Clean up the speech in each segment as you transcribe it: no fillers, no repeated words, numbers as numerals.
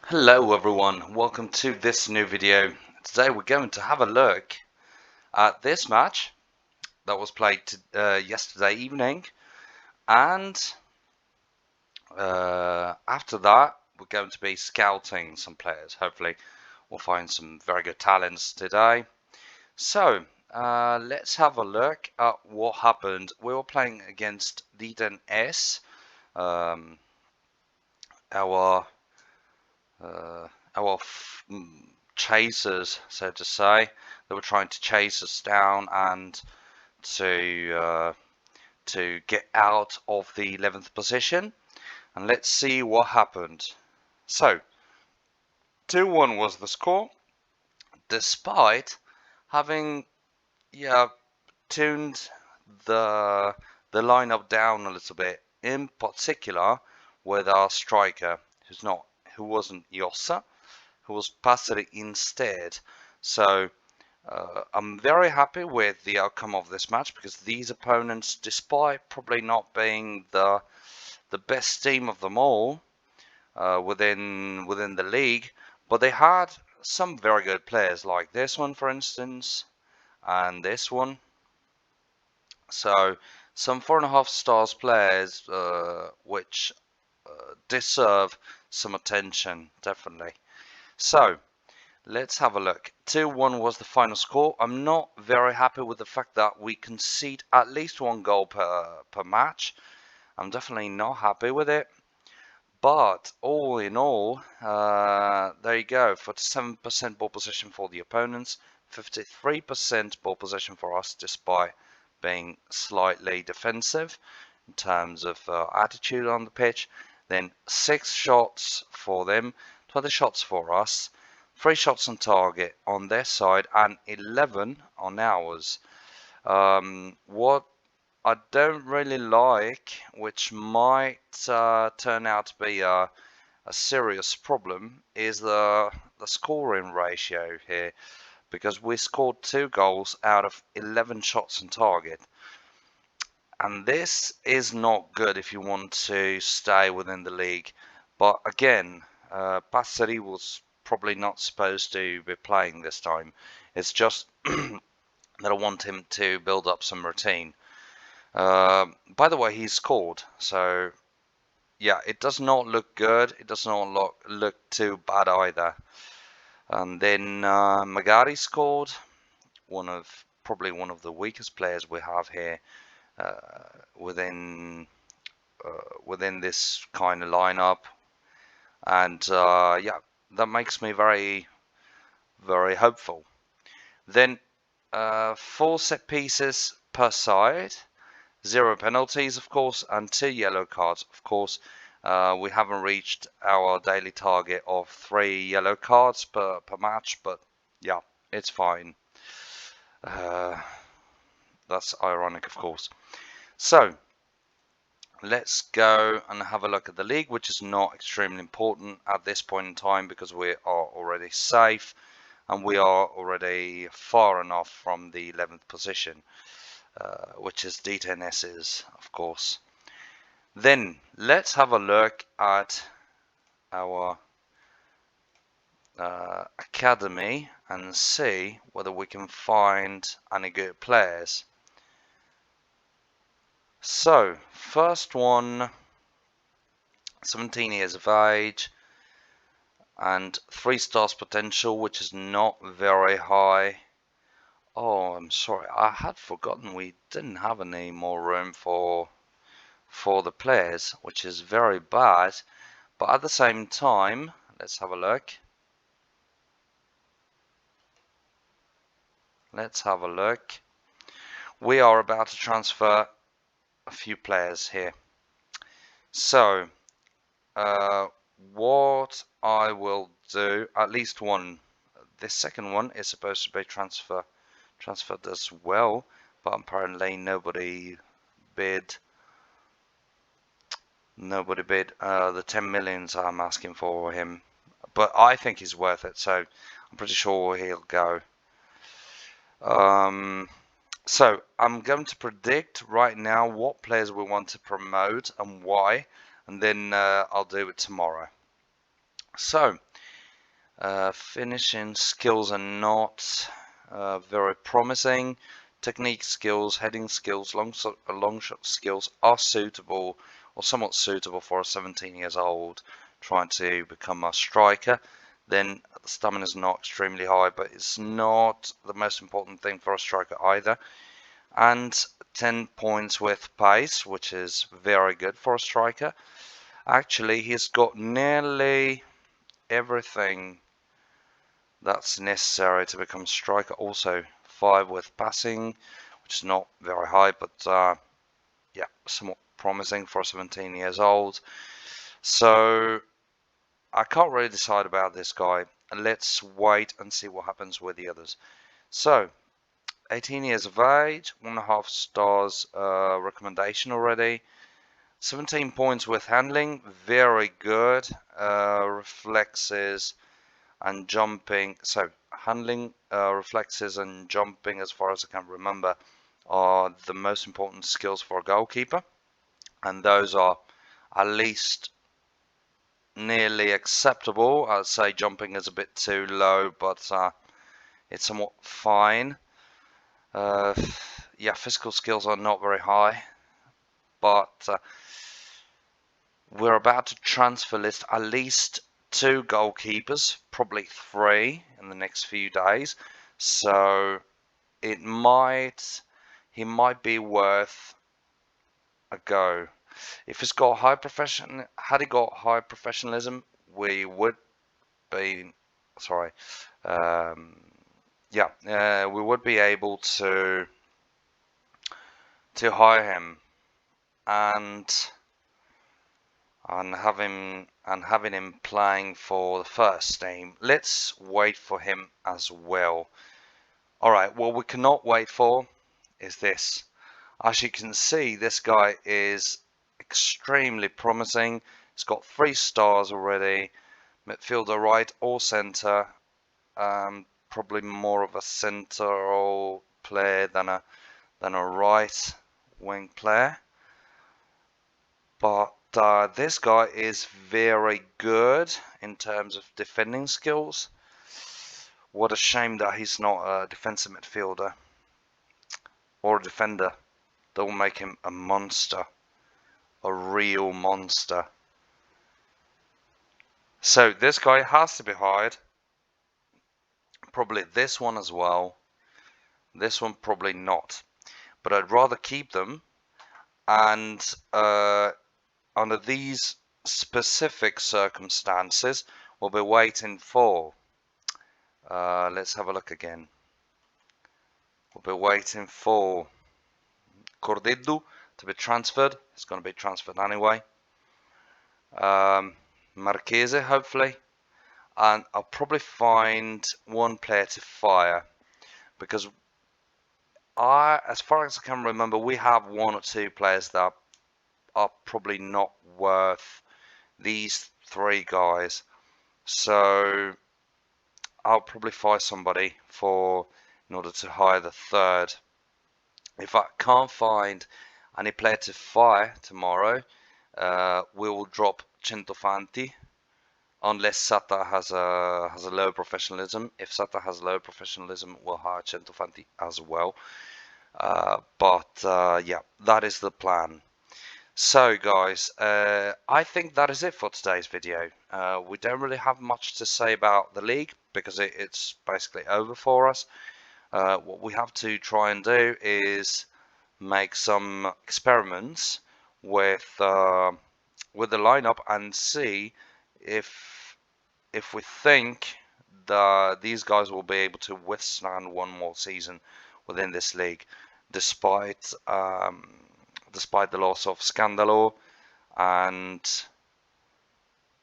Hello everyone, welcome to this new video. Today we're going to have a look at this match that was played yesterday evening, and after that we're going to be scouting some players. Hopefully we'll find some very good talents today. So let's have a look at what happened. We were playing against D10S, um, our uh, our chasers, so to say. They were trying to chase us down and to get out of the 11th position. And let's see what happened. So 2-1 was the score, despite having tuned the lineup down a little bit. In particular, with our striker, who wasn't Yossa, who was Passery instead. So I'm very happy with the outcome of this match, because these opponents, despite probably not being the best team of them all within the league, but they had some very good players, like this one, for instance, and this one. So some 4.5 stars players, which deserve some attention, definitely. So let's have a look. 2-1 was the final score. I'm not very happy with the fact that we concede at least one goal per match. I'm definitely not happy with it. But all in all, there you go. 47% ball possession for the opponents, 53% ball possession for us, despite being slightly defensive in terms of attitude on the pitch. Then 6 shots for them, 20 shots for us, 3 shots on target on their side, and 11 on ours. What I don't really like, which might turn out to be a serious problem, is the scoring ratio here, because we scored 2 goals out of 11 shots on target. And this is not good if you want to stay within the league. But again, Passeri was probably not supposed to be playing this time. It's just that I want him to build up some routine. By the way, he scored, so yeah, it does not look good. It does not look too bad either. And then Magari scored, probably one of the weakest players we have here. Within this kind of lineup, and yeah, that makes me very hopeful. Then 4 set pieces per side, 0 penalties of course, and 2 yellow cards of course. We haven't reached our daily target of 3 yellow cards per match, but yeah, it's fine. That's ironic of course. So let's go and have a look at the league, which is not extremely important at this point in time, because we are already safe and we are already far enough from the 11th position, which is D10S's, of course. Then let's have a look at our academy and see whether we can find any good players. So first one, 17 years of age and 3 stars potential, which is not very high. Oh, I'm sorry, I had forgotten we didn't have any more room for the players, which is very bad. But at the same time, let's have a look. Let's have a look. We are about to transfer a few players here. So, what I will do, at least one, this second one is supposed to be transferred as well, but apparently nobody bid the 10 millions I'm asking for him, but I think he's worth it, so I'm pretty sure he'll go. So I'm going to predict right now what players we want to promote and why, and then I'll do it tomorrow. So Finishing skills are not very promising. Technique skills, heading skills, long shot skills are suitable or somewhat suitable for a 17 years old trying to become a striker. Then the stamina is not extremely high, but it's not the most important thing for a striker either. And 10 points with pace, which is very good for a striker. Actually, he's got nearly everything that's necessary to become a striker. Also 5 with passing, which is not very high, but yeah, somewhat promising for 17 years old. So I can't really decide about this guy. Let's wait and see what happens with the others. So 18 years of age, 1.5 stars recommendation already. 17 points with handling, very good. Reflexes and jumping. So handling, reflexes and jumping, as far as I can remember, are the most important skills for a goalkeeper, and those are at least nearly acceptable. I'd say jumping is a bit too low, but it's somewhat fine. Yeah, physical skills are not very high, but we're about to transfer list at least 2 goalkeepers, probably 3 in the next few days. So he might be worth a go. If it's got had he got high professionalism, we would be, sorry, yeah, we would be able to hire him and having him playing for the first team. Let's wait for him as well. All right, what we cannot wait for is this. As you can see, this guy is extremely promising. He's got 3 stars already. Midfielder, right or centre. Probably more of a central player than a right wing player. But this guy is very good in terms of defending skills. What a shame that he's not a defensive midfielder or a defender. That will make him a monster, a real monster. So this guy has to be hired. Probably this one as well. This one probably not. But I'd rather keep them, and under these specific circumstances, we'll be waiting for. Let's have a look again. We'll be waiting for Cordeddu to be transferred. It's going to be transferred anyway. Marchese, hopefully. And I'll probably find one player to fire, because as far as I can remember, we have 1 or 2 players that are probably not worth these 3 guys. So I'll probably fire somebody in order to hire the 3rd. If I can't find any player to fire tomorrow, we will drop Centofanti, unless Sata has a low professionalism. If Sata has low professionalism, we'll hire Centofanti as well. Yeah, that is the plan. So guys, I think that is it for today's video. We don't really have much to say about the league because it's basically over for us. What we have to try and do is make some experiments with the lineup and see if we think that these guys will be able to withstand one more season within this league, despite the loss of Scandalo and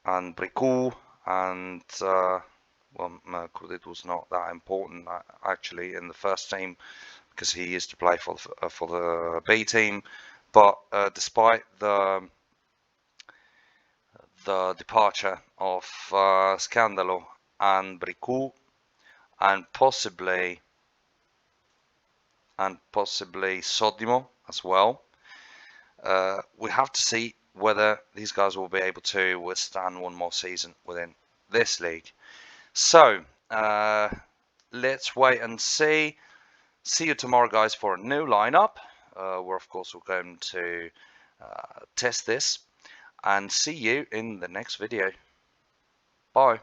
Bricou, and well, Cordit was not that important actually in the first team because he used to play for the B team. But despite the departure of Scandalo and Bricou, and possibly Sodimo as well, we have to see whether these guys will be able to withstand one more season within this league. So let's wait and see. See you tomorrow, guys, for a new lineup. Where of course we're going to test this, and see you in the next video. Bye.